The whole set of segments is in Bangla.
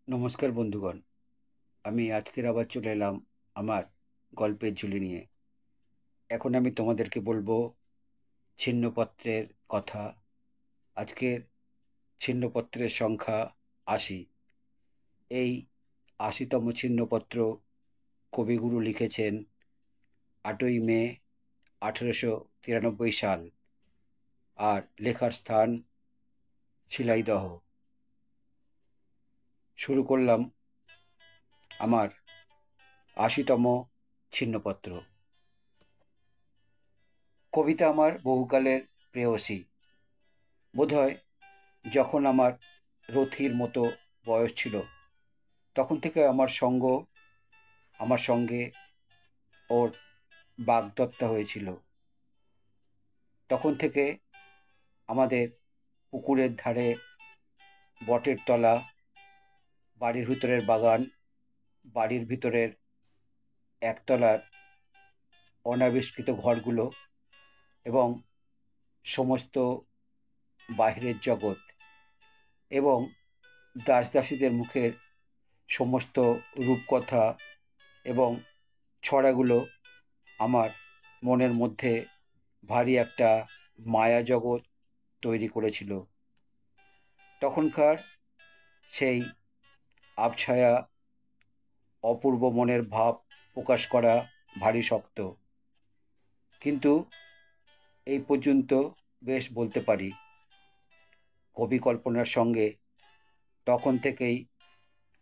নমস্কার বন্ধুগণ। আমি আজকের আবার চলে এলাম আমার গল্পের ঝুলি নিয়ে। এখন আমি তোমাদেরকে বলবো ছিন্নপত্রের কথা। আজকের ছিন্নপত্রের সংখ্যা ৮০। এই ৮০তম ছিন্নপত্র কবিগুরু লিখেছেন ৮ই মে ১৮৯৩ সাল, আর লেখার স্থান শিলাইদহ। শুরু করলাম আমার ৮০তম ছিন্নপত্র। কবিতা আমার বহুকালের প্রেয়সী। বোধহয় যখন আমার রথির মতো বয়স ছিল, তখন থেকে আমার সঙ্গে ওর বাগদত্তা হয়েছিল। তখন থেকে আমাদের পুকুরের ধারে বটের তলা, বাড়ির ভিতরের বাগান, বাড়ির ভিতরের একতলার অনাবিষ্কৃত ঘরগুলো এবং সমস্ত বাহিরের জগৎ এবং দাসদাসীদের মুখের সমস্ত রূপকথা এবং ছড়াগুলো আমার মনের মধ্যে ভারী একটা মায়া জগৎ তৈরি করেছিল। তখনকার সেই আবছায়া অপূর্ব মনের ভাব প্রকাশ করা ভারী শক্ত, কিন্তু এই পর্যন্ত বেশ বলতে পারি কবি কল্পনার সঙ্গে তখন থেকেই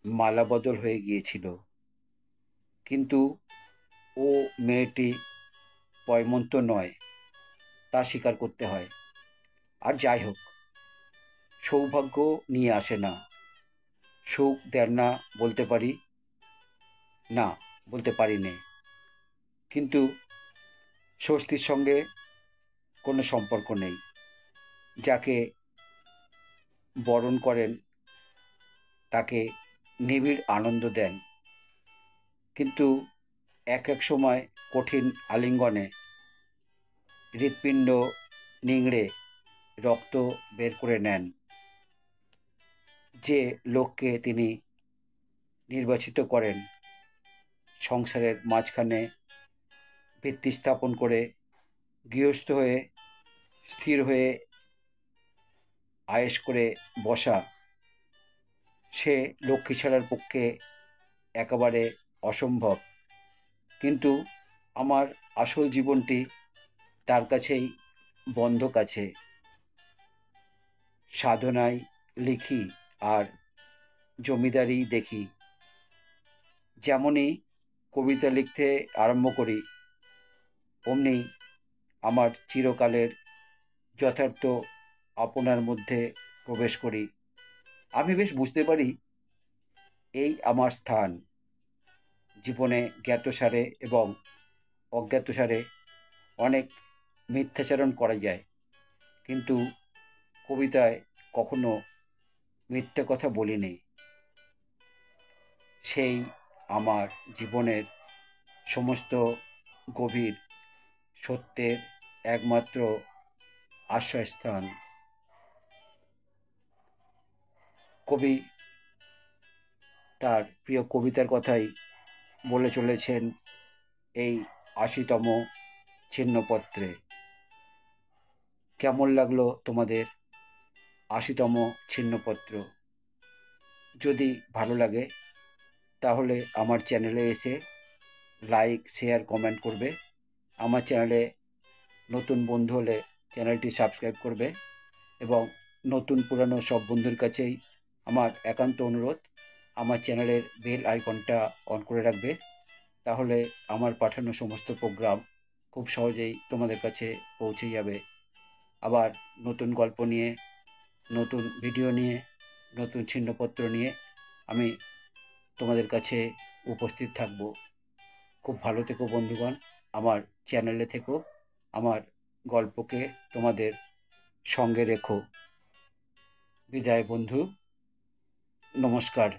মালাবদল হয়ে গিয়েছিল। কিন্তু ও মেয়েটি পয়মন্ত নয়, তা স্বীকার করতে হয়। আর যাই হোক, সৌভাগ্য নিয়ে আসে না, সুখ দেন না বলতে পারি, না বলতে পারি নে। কিন্তু স্বস্তির সঙ্গে কোনো সম্পর্ক নেই। যাকে বরণ করেন তাকে নিবিড় আনন্দ দেন, কিন্তু এক এক সময় কঠিন আলিঙ্গনে হৃৎপিণ্ড নিংড়ে রক্ত বের করে নেন। যে লোককে তিনি নির্বাচিত করেন সংসারের মাঝখানে ভিত্তি স্থাপন করে গৃহস্থ হয়ে স্থির হয়ে আয়েশ করে বসা, সে লক্ষ্মী ছাড়ার পক্ষে একেবারে অসম্ভব। কিন্তু আমার আসল জীবনটি তার কাছেই বন্ধক আছে। সাধনায় লিখি আর জমিদারি দেখি। যেমনই কবিতা লিখতে আরম্ভ করি, অমনি আমার চিরকালের যথার্থ আপনার মধ্যে প্রবেশ করি। আমি বেশ বুঝতে পারি এই আমার স্থান। জীবনে জ্ঞাতসারে এবং অজ্ঞাতসারে অনেক মিথ্যাচারণ করা যায়, কিন্তু কবিতায় কখনো মিথ্যে কথা বলিনি। সেই আমার জীবনের সমস্ত গভীর সত্যের একমাত্র আশ্রয়স্থান। কবি তার প্রিয় কবিতার কথাই বলে চলেছেন এই ৮০তম ছিন্নপত্রে। কেমন লাগলো তোমাদের ৮০তম ছিন্নপত্র? যদি ভালো লাগে তাহলে আমার চ্যানেলে এসে লাইক, শেয়ার, কমেন্ট করবে। আমার চ্যানেলে নতুন বন্ধু হলে চ্যানেলটি সাবস্ক্রাইব করবে এবং নতুন পুরানো সব বন্ধুর কাছেই আমার একান্ত অনুরোধ, আমার চ্যানেলের বেল আইকনটা অন করে রাখবে। তাহলে আমার পাঠানো সমস্ত প্রোগ্রাম খুব সহজেই তোমাদের কাছে পৌঁছে যাবে। আবার নতুন গল্প নিয়ে, নতুন ভিডিও নিয়ে, নতুন ছিন্নপত্র নিয়ে আমি তোমাদের কাছে উপস্থিত থাকব। খুব ভালো থেকো বন্ধুগণ, আমার চ্যানেলে থেকো, আমার গল্পকে তোমাদের সঙ্গে রেখো। বিদায় বন্ধু, নমস্কার।